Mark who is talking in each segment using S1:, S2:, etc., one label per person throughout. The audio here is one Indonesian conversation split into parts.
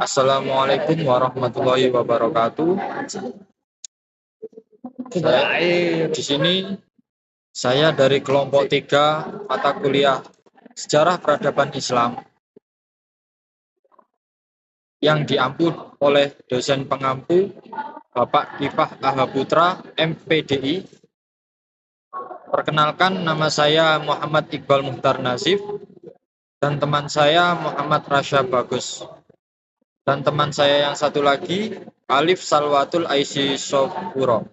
S1: Assalamualaikum warahmatullahi wabarakatuh. Di sini saya dari kelompok 3 mata kuliah Sejarah Peradaban Islam yang diampu oleh dosen pengampu Bapak Kifah Ahaputra MPDI. Perkenalkan, nama saya Muhammad Iqbal Muhtar Nasif dan teman saya Muhammad Rasya Bagus. Dan teman saya yang satu lagi Alif Salwatul Aisy Sofuro.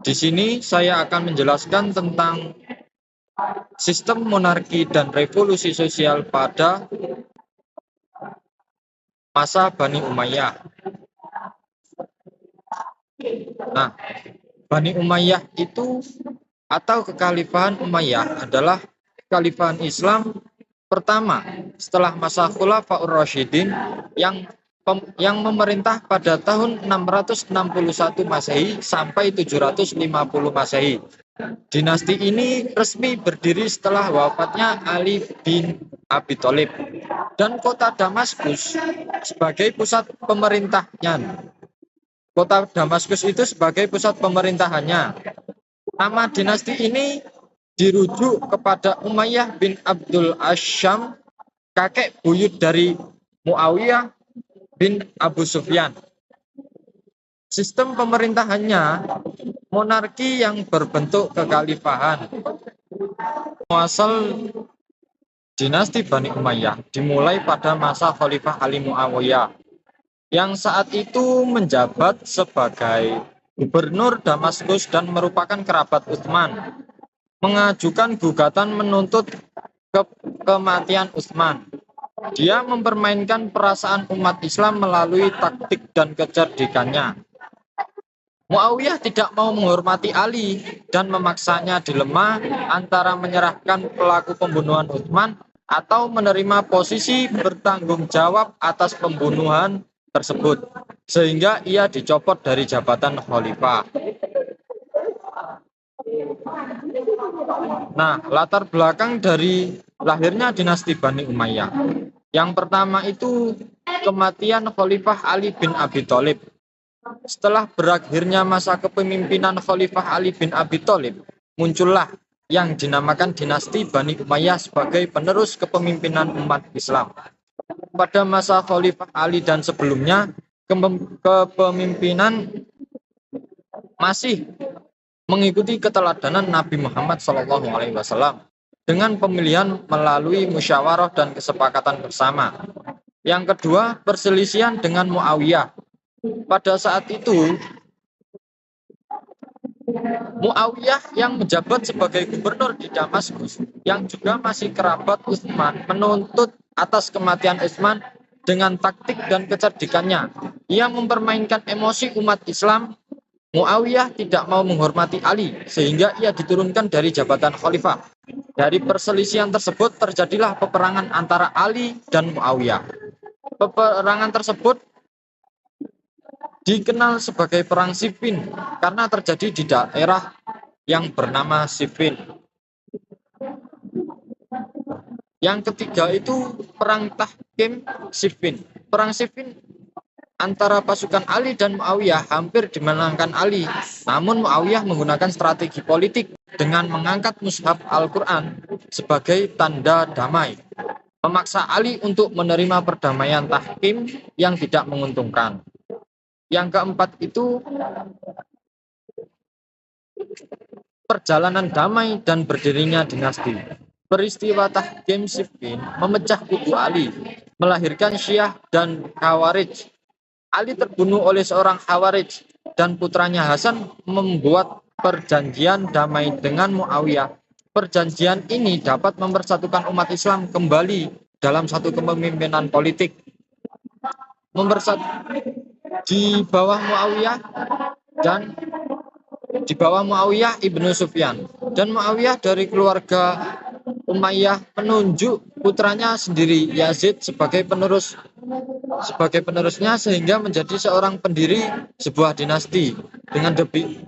S1: Di sini saya akan menjelaskan tentang sistem monarki dan revolusi sosial pada masa Bani Umayyah. Nah, Bani Umayyah itu atau kekhalifahan Umayyah adalah kekhalifahan Islam pertama setelah masa Khulafaur Rasyidin yang memerintah pada tahun 661 Masehi sampai 750 Masehi. Dinasti ini resmi berdiri setelah wafatnya Ali bin Abi Thalib dan kota Damaskus sebagai pusat pemerintahannya. Kota Damaskus itu sebagai pusat pemerintahannya. Nama dinasti ini dirujuk kepada Umayyah bin Abdul Asyam, kakek buyut dari Muawiyah bin Abu Sufyan. Sistem pemerintahannya monarki yang berbentuk kekhalifahan. Muasal dinasti Bani Umayyah dimulai pada masa Khalifah Ali Muawiyah yang saat itu menjabat sebagai gubernur Damaskus dan merupakan kerabat Utsman, mengajukan gugatan menuntut kematian Utsman. Dia mempermainkan perasaan umat Islam melalui taktik dan kecerdikannya. Muawiyah tidak mau menghormati Ali dan memaksanya dilema antara menyerahkan pelaku pembunuhan Utsman atau menerima posisi bertanggung jawab atas pembunuhan tersebut, sehingga ia dicopot dari jabatan khalifah. Nah, latar belakang dari lahirnya dinasti Bani Umayyah. Yang pertama itu kematian Khalifah Ali bin Abi Thalib. Setelah berakhirnya masa kepemimpinan Khalifah Ali bin Abi Thalib, muncullah yang dinamakan dinasti Bani Umayyah sebagai penerus kepemimpinan umat Islam. Pada masa Khalifah Ali dan sebelumnya, kepemimpinan masih mengikuti keteladanan Nabi Muhammad SAW dengan pemilihan melalui musyawarah dan kesepakatan bersama. Yang kedua, perselisihan dengan Muawiyah. Pada saat itu, Muawiyah yang menjabat sebagai gubernur di Damaskus, yang juga masih kerabat Utsman, menuntut atas kematian Utsman dengan taktik dan kecerdikannya. Ia mempermainkan emosi umat Islam. Muawiyah tidak mau menghormati Ali, sehingga ia diturunkan dari jabatan khalifah. Dari perselisihan tersebut terjadilah peperangan antara Ali dan Muawiyah. Peperangan tersebut dikenal sebagai Perang Siffin karena terjadi di daerah yang bernama Siffin. Yang ketiga itu Perang Tahkim Siffin. Perang Siffin antara pasukan Ali dan Muawiyah hampir dimenangkan Ali. Namun Muawiyah menggunakan strategi politik dengan mengangkat mushaf Al-Quran sebagai tanda damai, memaksa Ali untuk menerima perdamaian Tahkim yang tidak menguntungkan. Yang keempat itu perjalanan damai dan berdirinya dinasti. Peristiwa Tahkim Siffin memecah kubu Ali, melahirkan Syiah dan Khawarij. Ali terbunuh oleh seorang Khawarij dan putranya Hasan membuat perjanjian damai dengan Muawiyah. Perjanjian ini dapat mempersatukan umat Islam kembali dalam satu kepemimpinan politik. Di bawah Muawiyah Ibnu Sufyan, dan Muawiyah dari keluarga Umayyah menunjuk putranya sendiri Yazid sebagai penerusnya sehingga menjadi seorang pendiri sebuah dinasti.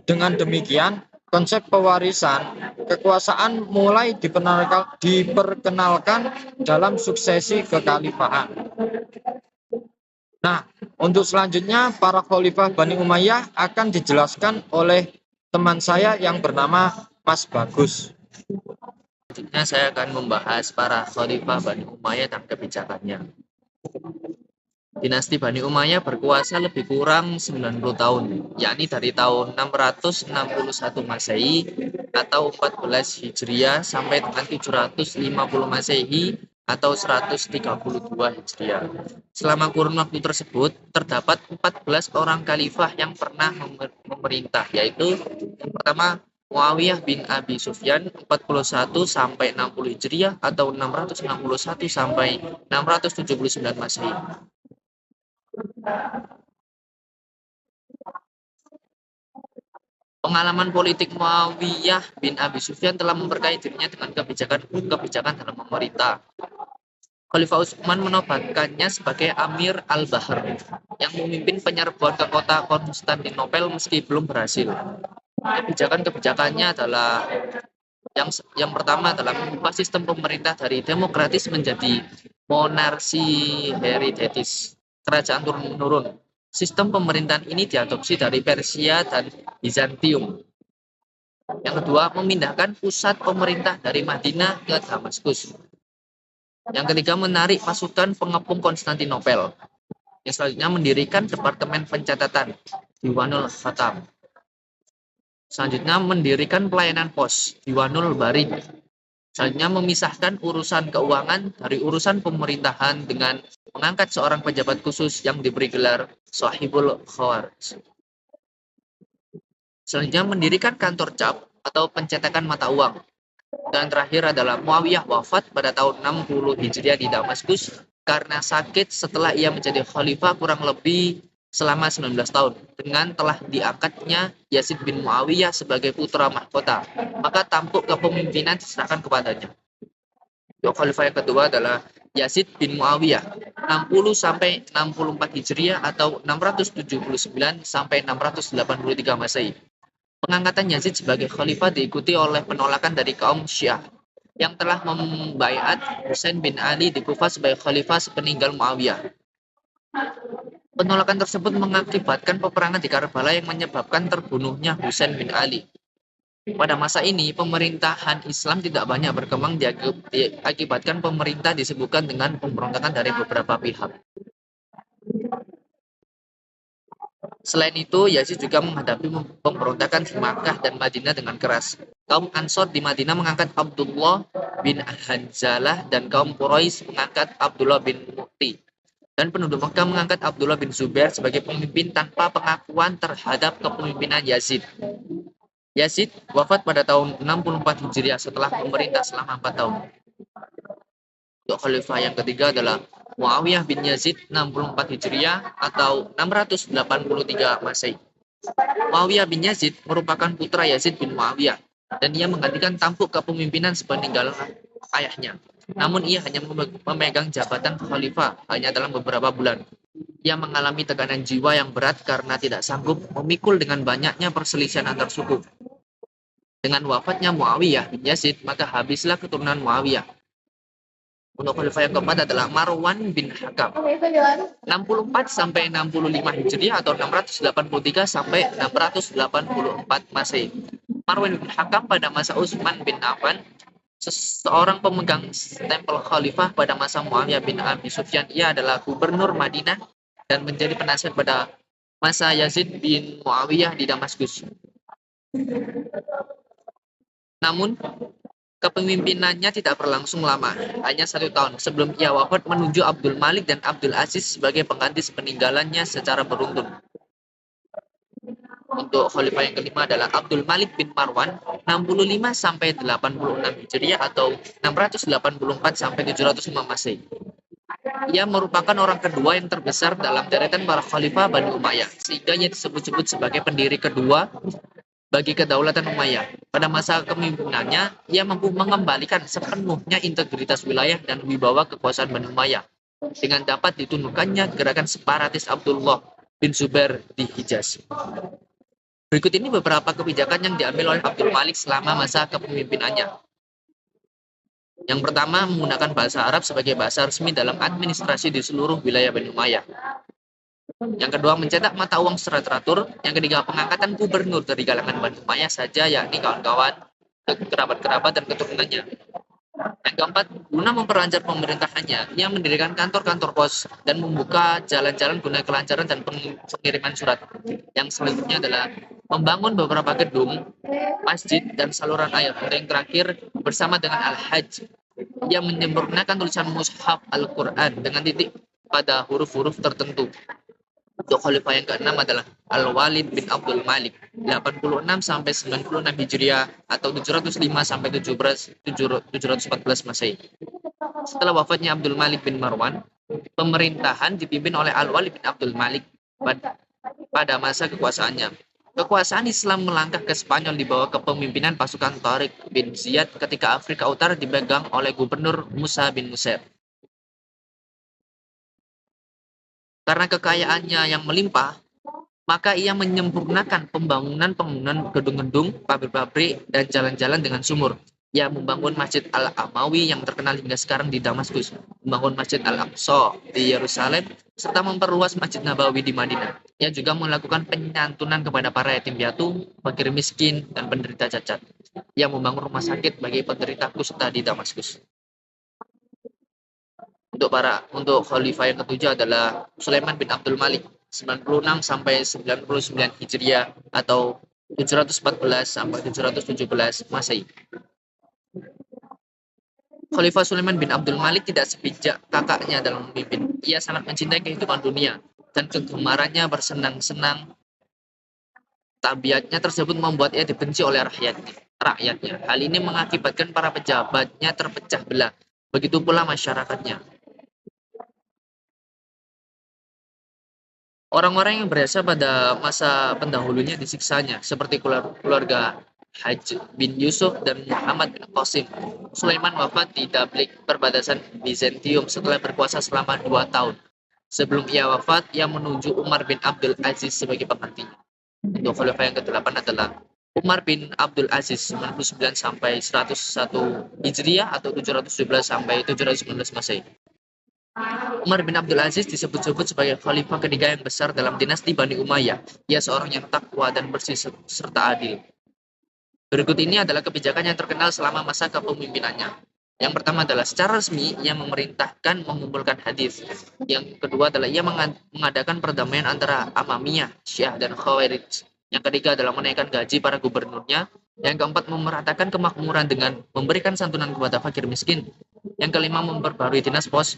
S1: Dengan demikian, konsep pewarisan kekuasaan mulai diperkenalkan dalam suksesi kekhalifahan. Nah, untuk selanjutnya para khalifah Bani Umayyah akan dijelaskan oleh teman saya yang bernama Mas Bagus.
S2: Selanjutnya saya akan membahas para khalifah Bani Umayyah dan kebijakannya. Dinasti Bani Umayyah berkuasa lebih kurang 90 tahun, yakni dari tahun 661 Masehi atau 14 Hijriah sampai dengan 750 Masehi atau 132 Hijriah. Selama kurun waktu tersebut, terdapat 14 orang khalifah yang pernah memerintah, yaitu yang pertama Muawiyah bin Abi Sufyan 41 sampai 60 Hijriah atau 661 sampai 679 Masehi. Pengalaman politik Muawiyah bin Abi Sufyan telah memberkahi dirinya dengan kebijakan dalam memerintah. Khalifah Utsman menobatkannya sebagai Amir al-Bahr yang memimpin penyerbuan ke kota Konstantinopel meski belum berhasil. Kebijakan-kebijakannya adalah yang pertama adalah mengubah sistem pemerintah dari demokratis menjadi monarki hereditaris, kerajaan turun-menurun. Sistem pemerintahan ini diadopsi dari Persia dan Bizantium. Yang kedua, memindahkan pusat pemerintah dari Madinah ke Damaskus. Yang ketiga, menarik pasukan pengepung Konstantinopel. Yang selanjutnya, mendirikan Departemen Pencatatan Diwanul Khatam. Selanjutnya, mendirikan pelayanan pos Diwanul Barid. Selanjutnya, memisahkan urusan keuangan dari urusan pemerintahan dengan mengangkat seorang pejabat khusus yang diberi gelar Sahibul Khawarij. Selanjutnya, mendirikan kantor cap atau pencetakan mata uang. Dan terakhir adalah Muawiyah wafat pada tahun 60 Hijriah di Damaskus karena sakit setelah ia menjadi khalifah kurang lebih selama 19 tahun. Dengan telah diangkatnya Yazid bin Muawiyah sebagai putra mahkota, maka tampuk kepemimpinan diserahkan kepadanya. Khalifah yang kedua adalah Yazid bin Muawiyah 60 sampai 64 Hijriah atau 679 sampai 683 Masehi. Pengangkatan Yazid sebagai khalifah diikuti oleh penolakan dari kaum Syiah yang telah membaiat Husain bin Ali di Kufah sebagai khalifah sepeninggal Muawiyah. Penolakan tersebut mengakibatkan peperangan di Karbala yang menyebabkan terbunuhnya Husain bin Ali. Pada masa ini, pemerintahan Islam tidak banyak berkembang diakibatkan pemerintah disibukkan dengan pemberontakan dari beberapa pihak. Selain itu, Yazid juga menghadapi pemberontakan di Makkah dan Madinah dengan keras. Kaum Ansor di Madinah mengangkat Abdullah bin Hanzalah dan kaum Quraisy mengangkat Abdullah bin Mu'ti. Dan penduduk Makkah mengangkat Abdullah bin Zubair sebagai pemimpin tanpa pengakuan terhadap kepemimpinan Yazid. Yazid wafat pada tahun 64 Hijriah setelah memerintah selama 4 tahun. Untuk khalifah yang ketiga adalah Muawiyah bin Yazid 64 Hijriah atau 683 Masehi. Muawiyah bin Yazid merupakan putra Yazid bin Muawiyah dan ia menggantikan tampuk kepemimpinan sepeninggal ayahnya. Namun ia hanya memegang jabatan khalifah hanya dalam beberapa bulan. Ia mengalami tekanan jiwa yang berat karena tidak sanggup memikul dengan banyaknya perselisihan antar suku. Dengan wafatnya Muawiyah bin Yazid, maka habislah keturunan Muawiyah. Untuk khalifah yang keempat adalah Marwan bin Hakam 64 sampai 65 Hijriah atau 683 sampai 684 Masehi. Marwan bin Hakam pada masa Utsman bin Affan, seorang pemegang stempel khalifah pada masa Muawiyah bin Abi Sufyan. Ia adalah gubernur Madinah dan menjadi penasihat pada masa Yazid bin Muawiyah di Damaskus. Namun kepemimpinannya tidak berlangsung lama, hanya 1 tahun sebelum ia wafat, menunjuk Abdul Malik dan Abdul Aziz sebagai pengganti sepeninggalannya secara beruntun. Untuk khalifah yang kelima adalah Abdul Malik bin Marwan 65 sampai 86 Hijriah atau 684 sampai 705 Masehi. Ia merupakan orang kedua yang terbesar dalam deretan para khalifah Bani Umayyah, sehingga ia disebut-sebut sebagai pendiri kedua bagi kedaulatan Umayyah. Pada masa kepemimpinannya, ia mampu mengembalikan sepenuhnya integritas wilayah dan wibawa kekuasaan Bani Umayyah dengan dapat ditundukkannya gerakan separatis Abdullah bin Zubair di Hijaz. Berikut ini beberapa kebijakan yang diambil oleh Abdul Malik selama masa kepemimpinannya. Yang pertama, menggunakan bahasa Arab sebagai bahasa resmi dalam administrasi di seluruh wilayah Bani Umayyah. Yang kedua, mencetak mata uang secara teratur. Yang ketiga, pengangkatan gubernur dari kalangan Bani Umayyah saja, yakni kawan-kawan, kerabat-kerabat, dan keturunannya. Yang keempat, guna memperlancar pemerintahannya, ia mendirikan kantor-kantor pos dan membuka jalan-jalan guna kelancaran dan pengiriman surat. Yang selanjutnya adalah membangun beberapa gedung, masjid, dan saluran air. Dan yang terakhir, bersama dengan Al-Hajj, ia menyempurnakan tulisan mushaf Al-Quran dengan titik pada huruf-huruf tertentu. Untuk khalifah yang keenam adalah Al-Walid bin Abdul Malik, 86 sampai 96 Hijriah atau 705 sampai 714 Masehi. Setelah wafatnya Abdul Malik bin Marwan, pemerintahan dipimpin oleh Al-Walid bin Abdul Malik pada masa kekuasaannya. Kekuasaan Islam melangkah ke Spanyol di bawah kepemimpinan pasukan Tariq bin Ziyad ketika Afrika Utara dipegang oleh Gubernur Musa bin Nusair. Karena kekayaannya yang melimpah, maka ia menyempurnakan pembangunan gedung-gedung, pabrik-pabrik, dan jalan-jalan dengan sumur. Ia membangun Masjid Al-Amawi yang terkenal hingga sekarang di Damaskus, membangun Masjid Al-Aqsa di Yerusalem, serta memperluas Masjid Nabawi di Madinah. Ia juga melakukan penyantunan kepada para yatim piatu, fakir miskin, dan penderita cacat. Ia membangun rumah sakit bagi penderita kusta di Damaskus. Untuk khalifah yang ketujuh adalah Sulaiman bin Abdul Malik, 96 sampai 99 Hijriah atau 714 sampai 717 Masehi. Khalifah Sulaiman bin Abdul Malik tidak sebijak kakaknya dalam memimpin. Ia sangat mencintai kehidupan dunia dan kegemarannya bersenang-senang. Tabiatnya tersebut membuat ia dibenci oleh rakyatnya. Hal ini mengakibatkan para pejabatnya terpecah belah. Begitu pula masyarakatnya. Orang-orang yang berasa pada masa pendahulunya disiksanya, seperti keluarga Hajj bin Yusuf dan Muhammad bin Qasim. Sulaiman wafat di Dablik, perbatasan Bizantium, setelah berkuasa selama 2 tahun. Sebelum ia wafat, ia menunjuk Umar bin Abdul Aziz sebagai penggantinya. Untuk khalifah yang ke-8 adalah Umar bin Abdul Aziz, 99 sampai 101 Hijriah atau 717 sampai 719 Masehi. Umar bin Abdul Aziz disebut-sebut sebagai khalifah ketiga yang besar dalam dinasti Bani Umayyah. Ia seorang yang takwa dan bersih serta adil. Berikut ini adalah kebijakan yang terkenal selama masa kepemimpinannya. Yang pertama adalah secara resmi ia memerintahkan mengumpulkan hadis. Yang kedua adalah ia mengadakan perdamaian antara Amamiyah, Syiah, dan Khawarij. Yang ketiga adalah menaikkan gaji para gubernurnya. Yang keempat memeratakan kemakmuran dengan memberikan santunan kepada fakir miskin. Yang kelima memperbarui dinas pos.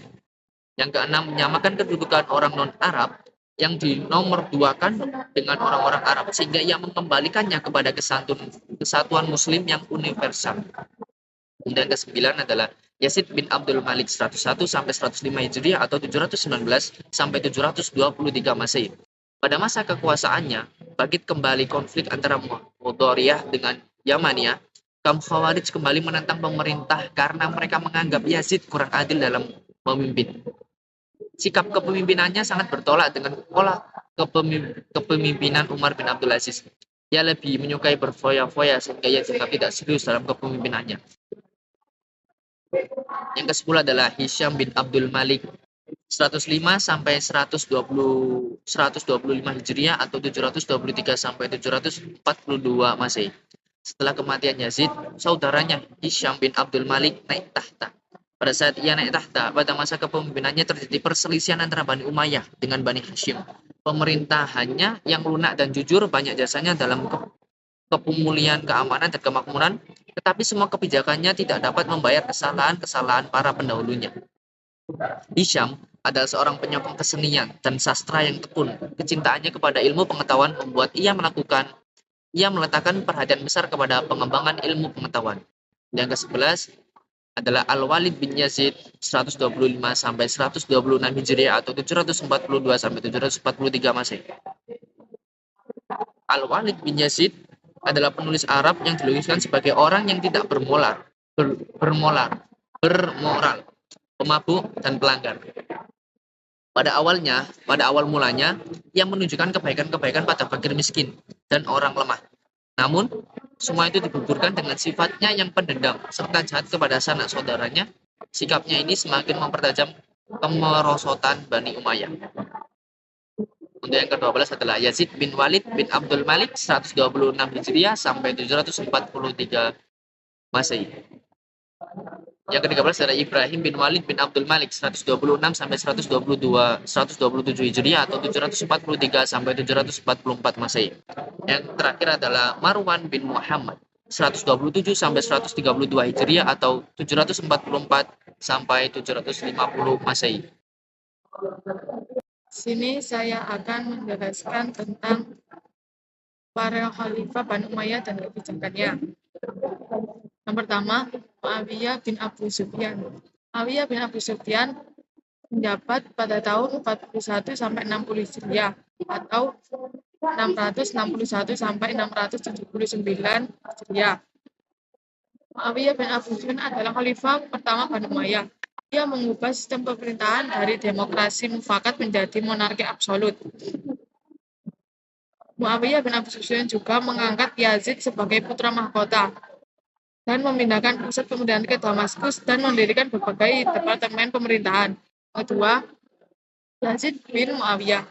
S2: Yang keenam, menyamakan kedudukan orang non-Arab yang dinomorduakan dengan orang-orang Arab sehingga ia mengembalikannya kepada kesatuan Muslim yang universal. Dan ke-9 adalah Yazid bin Abdul Malik 101 sampai 105 Hijriah atau 719 sampai 723 Masehi. Pada masa kekuasaannya, bangkit kembali konflik antara Mudoriyah dengan Yamaniyah. Kaum Khawarij kembali menentang pemerintah karena mereka menganggap Yazid kurang adil dalam memimpin. Sikap kepemimpinannya sangat bertolak dengan pola kepemimpinan Umar bin Abdul Aziz. Ia lebih menyukai berfoya-foya sehingga ia dianggap tidak serius dalam kepemimpinannya. Yang ke-10 adalah Hisham bin Abdul Malik 105 sampai 125 Hijriah atau 723 sampai 742 Masehi. Setelah kematian Yazid, saudaranya Hisham bin Abdul Malik naik tahta. Pada saat ia naik tahta, pada masa kepemimpinannya terjadi perselisihan antara Bani Umayyah dengan Bani Hashim. Pemerintahannya yang lunak dan jujur, banyak jasanya dalam kepemulihan, keamanan, dan kemakmuran, tetapi semua kebijakannya tidak dapat membayar kesalahan-kesalahan para pendahulunya. Hisham adalah seorang penyokong kesenian dan sastra yang tekun. Kecintaannya kepada ilmu pengetahuan membuat ia meletakkan perhatian besar kepada pengembangan ilmu pengetahuan. Yang ke-11 adalah Al-Walid bin Yazid 125 sampai 126 Hijriah atau 742 sampai 743 Masehi. Al-Walid bin Yazid adalah penulis Arab yang dilukiskan sebagai orang yang tidak bermoral, pemabuk, dan pelanggar. Pada awal mulanya, ia menunjukkan kebaikan-kebaikan pada fakir miskin dan orang lemah. Namun, semua itu digugurkan dengan sifatnya yang pendendam serta jahat kepada sanak saudaranya. Sikapnya ini semakin mempertajam kemerosotan Bani Umayyah. Untuk yang ke-12 adalah Yazid bin Walid bin Abdul Malik 126 Hijriah sampai 743 Masehi. Yang ke-13 adalah Ibrahim bin Walid bin Abdul Malik 126 sampai 127 Hijriah atau 743 sampai 744 Masehi. Yang terakhir adalah Marwan bin Muhammad 127 sampai 132 Hijriah atau 744 sampai 750 Masehi.
S3: Sini saya akan menjelaskan tentang para khalifah Bani Umayyah dan kebijakannya. Yang pertama, Muawiyah bin Abu Sufyan. Muawiyah bin Abu Sufyan menjabat pada tahun 41 sampai 60 Hijriah atau 661 sampai 679 Hijriah. Muawiyah bin Abu Sufyan adalah khalifah pertama Bani Umayyah. Dia mengubah sistem pemerintahan dari demokrasi mufakat menjadi monarki absolut. Muawiyah bin Abu Sufyan juga mengangkat Yazid sebagai putra mahkota dan memindahkan pusat pemerintahan ke Damaskus dan mendirikan berbagai departemen pemerintahan. Kedua, Yazid bin Muawiyah.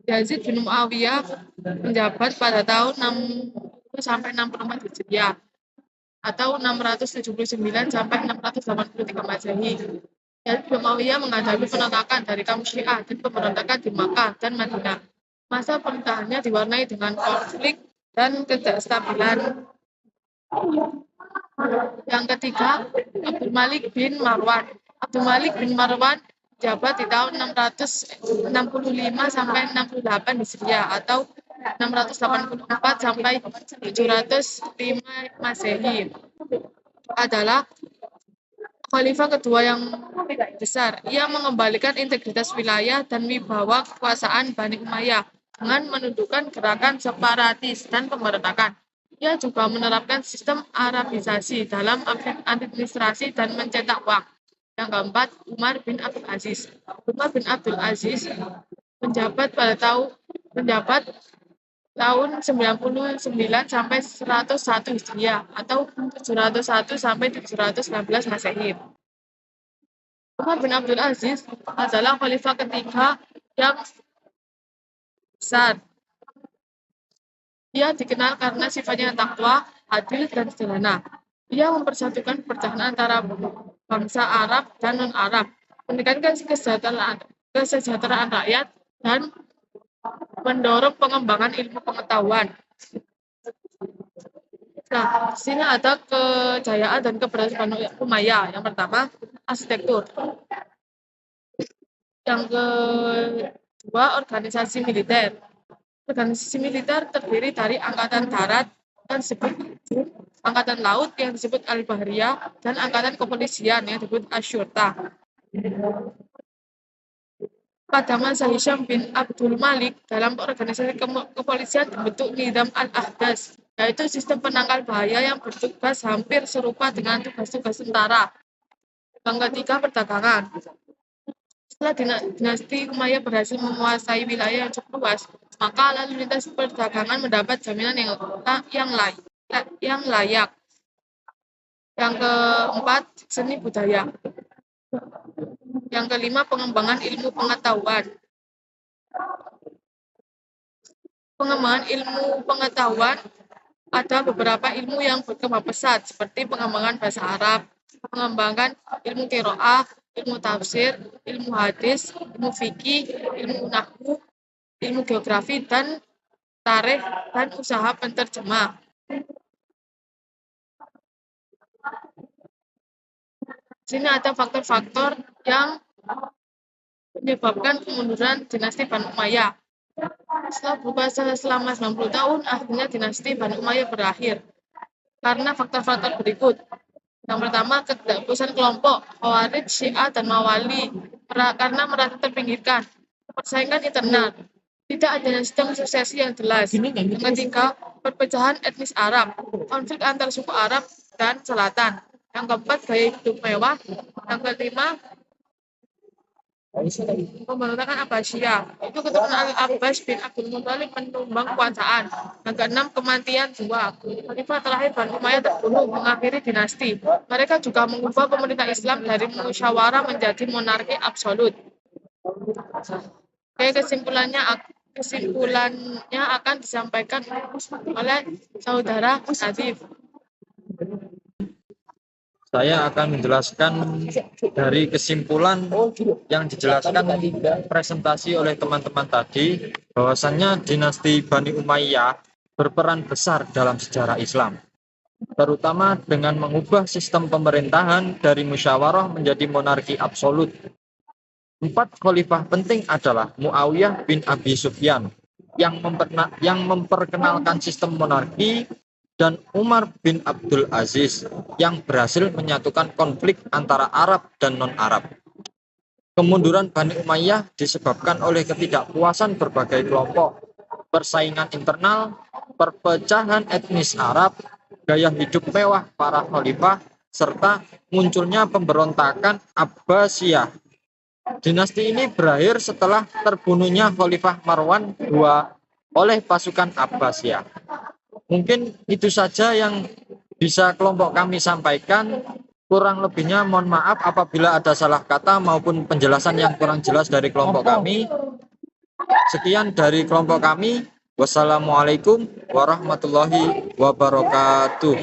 S3: Yazid bin Muawiyah menjabat pada tahun 60 sampai 64 Hijriah atau 679 sampai 683 Masehi. Yazid bin Muawiyah menghadapi penolakan dari kaum Syiah dan pemberontakan di Makkah dan Madinah. Masa pemerintahannya diwarnai dengan konflik dan ketidakstabilan. Yang ketiga, Abdul Malik bin Marwan. Abdul Malik bin Marwan jabat di tahun 665 sampai 68 Hijriah atau 684 sampai 705 Masehi. Adalah khalifah kedua yang besar. Ia mengembalikan integritas wilayah dan wibawa kekuasaan Bani Umayyah dengan menundukkan gerakan separatis dan pemberontakan. Ia juga menerapkan sistem Arabisasi dalam administrasi dan mencetak uang. Yang keempat, Umar bin Abdul Aziz. Umar bin Abdul Aziz menjabat tahun 99 sampai 101 Hijriah atau 701 sampai 719 Masehi. Umar bin Abdul Aziz adalah khalifah ketiga yang besar. Ia dikenal karena sifatnya takwa, adil, dan sederhana. Ia mempersatukan pertahanan antara bangsa Arab dan non-Arab, meningkatkan kesejahteraan rakyat, dan mendorong pengembangan ilmu pengetahuan. Nah, di sini ada kejayaan dan keberhasilan Bani Umayyah. Yang pertama, arsitektur. Yang kedua, organisasi militer. Organisasi militer terdiri dari angkatan darat yang disebut angkatan laut yang disebut Al-Bahriyah dan angkatan kepolisian yang disebut Asyurta. Pada masa Hisham bin Abdul Malik, dalam organisasi kepolisian dibentuk Nizam al-Ahdas, yaitu sistem penangkal bahaya yang bertugas hampir serupa dengan tugas-tugas tentara. Yang ketiga, perdagangan. Setelah dinasti Umayyah berhasil menguasai wilayah yang cukup luas, maka lalu lintas perdagangan mendapat jaminan yang layak. Yang keempat, seni budaya. Yang kelima, pengembangan ilmu pengetahuan. Pengembangan ilmu pengetahuan ada beberapa ilmu yang berkembang pesat, seperti pengembangan bahasa Arab, pengembangan ilmu qiraah, ilmu tafsir, ilmu hadis, ilmu fikih, ilmu nahwu, ilmu geografi, dan tarikh, dan usaha penterjemah. Di sini ada faktor-faktor yang menyebabkan kemunduran dinasti Bani Umayyah. Setelah berkuasa selama 90 tahun, akhirnya dinasti Bani Umayyah berakhir karena faktor-faktor berikut. Yang pertama, ketidakpuasan kelompok Khawarij, Syiah, dan Mawali karena merasa terpinggirkan. Persaingan internal, tidak adanya sistem suksesi yang jelas. Yang ketiga, perpecahan etnis Arab, konflik antar suku Arab dan Selatan. Yang keempat, gaya hidup mewah. Yang kelima, pemberontakan Abbasiyah, itu keturunan Al-Abbas bin Abdul Muthalib menumbang kekuasaan. Yang keenam, kematian dua khalifah terakhir Bani Umayyah terbunuh, mengakhiri dinasti. Mereka juga mengubah pemerintah Islam dari musyawarah menjadi monarki absolut. Oke, kesimpulannya, kesimpulannya akan disampaikan oleh saudara Nadif.
S1: Saya akan menjelaskan dari kesimpulan yang dijelaskan presentasi oleh teman-teman tadi, bahwasannya dinasti Bani Umayyah berperan besar dalam sejarah Islam, terutama dengan mengubah sistem pemerintahan dari musyawarah menjadi monarki absolut. 4 khalifah penting adalah Muawiyah bin Abi Sufyan yang memperkenalkan sistem monarki, dan Umar bin Abdul Aziz yang berhasil menyatukan konflik antara Arab dan non-Arab. Kemunduran Bani Umayyah disebabkan oleh ketidakpuasan berbagai kelompok, persaingan internal, perpecahan etnis Arab, gaya hidup mewah para khalifah, serta munculnya pemberontakan Abbasiyah. Dinasti ini berakhir setelah terbunuhnya Khalifah Marwan II oleh pasukan Abbasiyah. Mungkin itu saja yang bisa kelompok kami sampaikan. Kurang lebihnya mohon maaf apabila ada salah kata maupun penjelasan yang kurang jelas dari kelompok kami. Sekian dari kelompok kami. Wassalamualaikum warahmatullahi wabarakatuh.